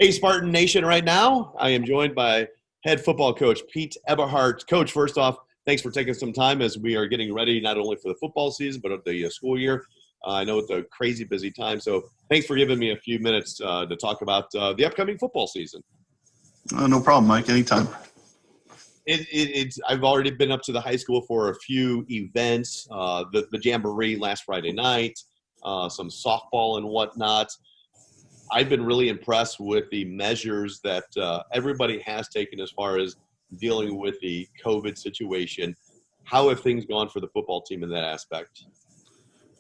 Hey, Spartan Nation, right now, I am joined by head football coach Pete Eberhardt. Coach, first off, thanks for taking some time as we are getting ready not only for the football season, but of the school year. I know it's a crazy busy time, so thanks for giving me a few minutes to talk about the upcoming football season. No problem, Mike. Anytime. It's I've already been up to the high school for a few events, the Jamboree last Friday night, some softball and whatnot. I've been really impressed with the measures that everybody has taken as far as dealing with the COVID situation. How have things gone for the football team in that aspect?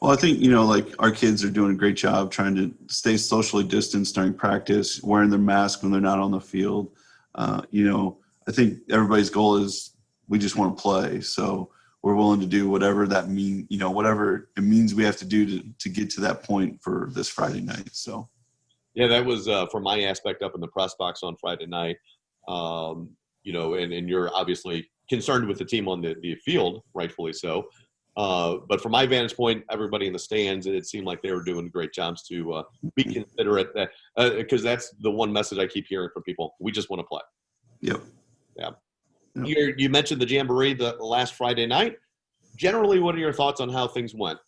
Well, I think, like our kids are doing a great job trying to stay socially distanced during practice, wearing their mask when they're not on the field. I think everybody's goal is we just want to play. So we're willing to do whatever that whatever it means we have to do to get to that point for this Friday night. So. Yeah, that was from my aspect up in the press box on Friday night. And you're obviously concerned with the team on the field, rightfully so. But from my vantage point, everybody in the stands, it seemed like they were doing great jobs to be considerate, because that's the one message I keep hearing from people. We just want to play. Yep. Yeah. Yep. You mentioned the Jamboree the last Friday night. Generally, what are your thoughts on how things went?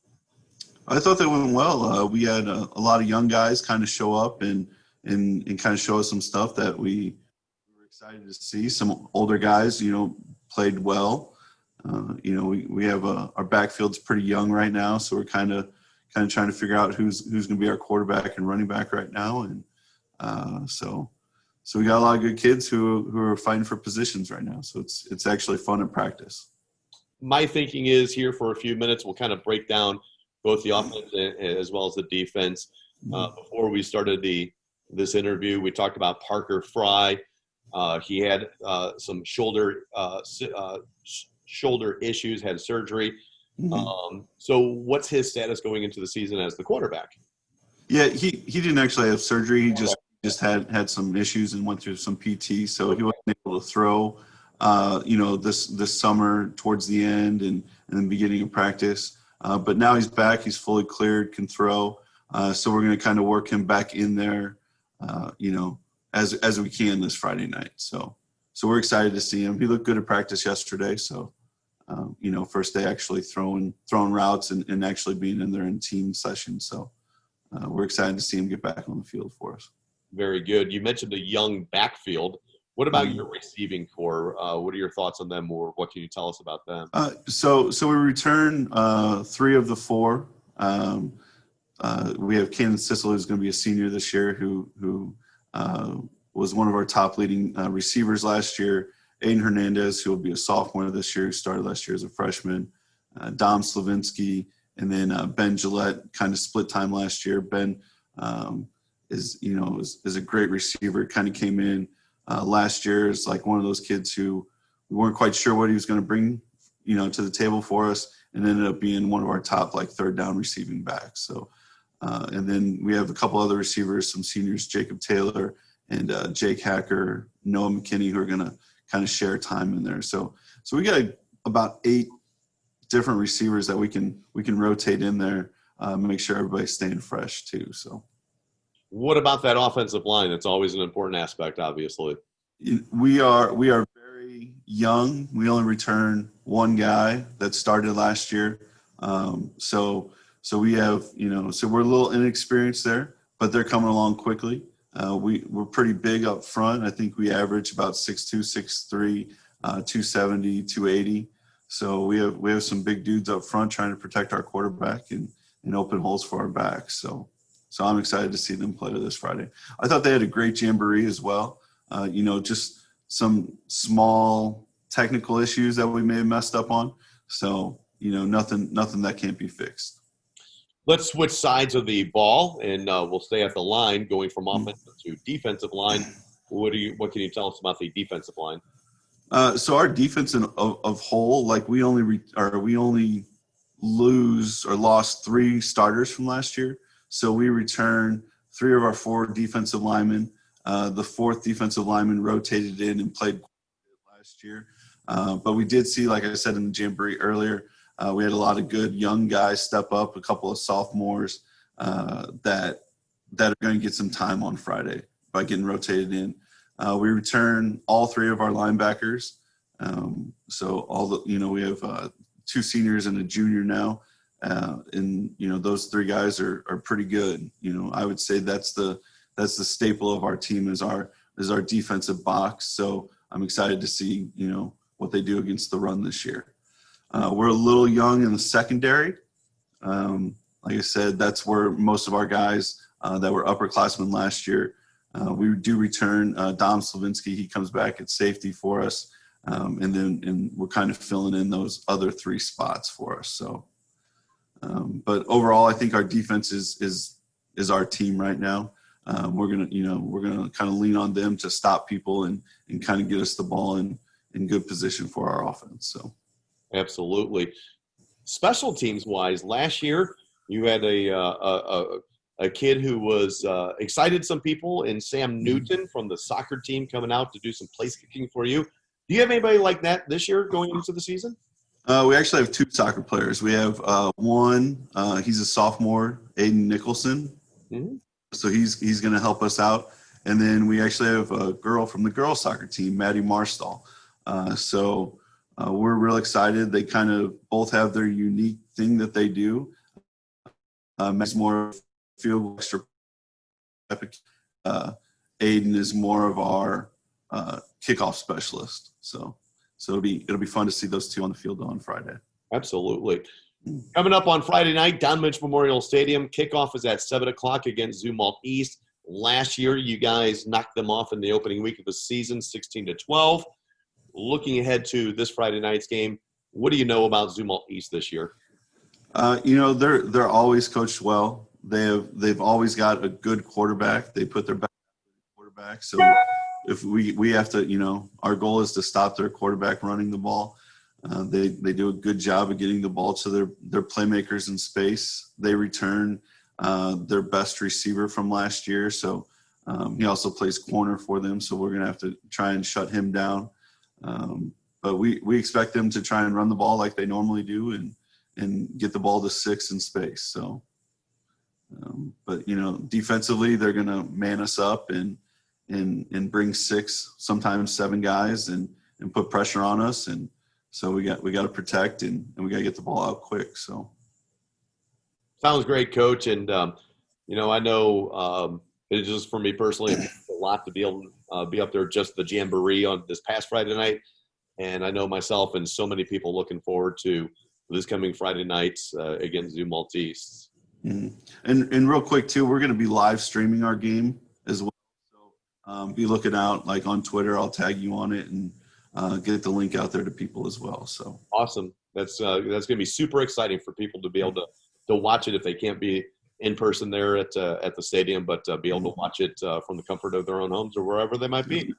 I thought they went well. We had a lot of young guys kind of show up and kind of show us some stuff that we were excited to see. Some older guys, played well. We have our backfield's pretty young right now, so we're kind of trying to figure out who's going to be our quarterback and running back right now, and so we got a lot of good kids who are fighting for positions right now. So it's actually fun in practice. My thinking is here for a few minutes, we'll kind of break down both the offense as well as the defense. Before we started this interview, we talked about Parker Fry. He had some shoulder issues, had surgery. So what's his status going into the season as the quarterback? Yeah, he didn't actually have surgery. He just had some issues and went through some PT, so he wasn't able to throw. This summer towards the end and the beginning of practice. But now he's back. He's fully cleared, can throw. So we're going to kind of work him back in there, as we can this Friday night. So we're excited to see him. He looked good at practice yesterday. So, first day actually throwing routes and actually being in there in team session. So we're excited to see him get back on the field for us. Very good. You mentioned a young backfield. What about your receiving core? What are your thoughts on them, or what can you tell us about them? So we return 3 of the 4. We have Cannon Sissel, who's going to be a senior this year, who was one of our top leading receivers last year. Aiden Hernandez, who will be a sophomore this year, who started last year as a freshman. Dom Slavinsky, and then Ben Gillette kind of split time last year. Ben is a great receiver. Kind of came in last year as like one of those kids who we weren't quite sure what he was going to bring, to the table for us, and ended up being one of our top third down receiving backs. So, and then we have a couple other receivers, some seniors, Jacob Taylor and Jake Hacker, Noah McKinney, who are going to kind of share time in there. So we got about 8 different receivers that we can rotate in there, make sure everybody's staying fresh too. So. What about that offensive line? That's always an important aspect, obviously. We are very young. We only return 1 guy that started last year. So we have, so we're a little inexperienced there, but they're coming along quickly. We're pretty big up front. I think we average about 6'2", 6'3", 270, 280. So we have some big dudes up front trying to protect our quarterback and open holes for our backs. So I'm excited to see them play this Friday. I thought they had a great Jamboree as well. Just some small technical issues that we may have messed up on. So, nothing that can't be fixed. Let's switch sides of the ball, and we'll stay at the line, going from offensive to defensive line. What can you tell us about the defensive line? So our defense of whole, we only lose or lost 3 starters from last year. So we return 3 of our 4 defensive linemen. The 4th defensive lineman rotated in and played last year. But we did see, like I said in the Jamboree earlier, we had a lot of good young guys step up, a couple of sophomores that are going to get some time on Friday. by getting rotated in. We return all three of our linebackers. So we have 2 seniors and a junior now. And those 3 guys are pretty good. I would say that's the staple of our team is our defensive box. So I'm excited to see what they do against the run this year. We're a little young in the secondary. Like I said, that's where most of our guys that were upperclassmen last year. We do return Dom Slavinsky. He comes back at safety for us, and we're kind of filling in those other 3 spots for us. So, but overall, I think our defense is our team right now. We're gonna kind of lean on them to stop people and kind of get us the ball in good position for our offense. So, absolutely. Special teams wise, last year you had a kid who was excited some people in Sam Newton from the soccer team coming out to do some place kicking for you. Do you have anybody like that this year going into the season? We actually have 2 soccer players. We have one, he's a sophomore, Aiden Nicholson. Mm-hmm. So he's going to help us out. And then we actually have a girl from the girls soccer team, Maddie Marstall. So we're real excited. They kind of both have their unique thing that they do. Matt's more field extra. Aiden is more of our kickoff specialist. So it'll be fun to see those 2 on the field on Friday. Absolutely. Coming up on Friday night, Don Mitch Memorial Stadium. Kickoff is at 7 o'clock against Zumwalt East. Last year, you guys knocked them off in the opening week of the season, 16-12. Looking ahead to this Friday night's game, what do you know about Zumwalt East this year? They're always coached well. They've always got a good quarterback. They put their back quarterback. So if we have to, our goal is to stop their quarterback running the ball. They do a good job of getting the ball to their playmakers in space. They return their best receiver from last year. So he also plays corner for them. So we're going to have to try and shut him down. But we expect them to try and run the ball like they normally do and get the ball to 6 in space. So, but defensively, they're going to man us up and bring 6, sometimes 7 guys and put pressure on us. And so we got to protect and we got to get the ball out quick. So. Sounds great, Coach. And, I know it's just for me personally, it's a lot to be able to be up there just the Jamboree on this past Friday night. And I know myself and so many people looking forward to this coming Friday night against Zumwalt East. Mm-hmm. And real quick, too, we're going to be live streaming our game as well. So be looking out, like on Twitter. I'll tag you on it and get the link out there to people as well. So awesome. That's going to be super exciting for people to be able to watch it if they can't be in person there at the stadium, but be able to watch it from the comfort of their own homes or wherever they might be.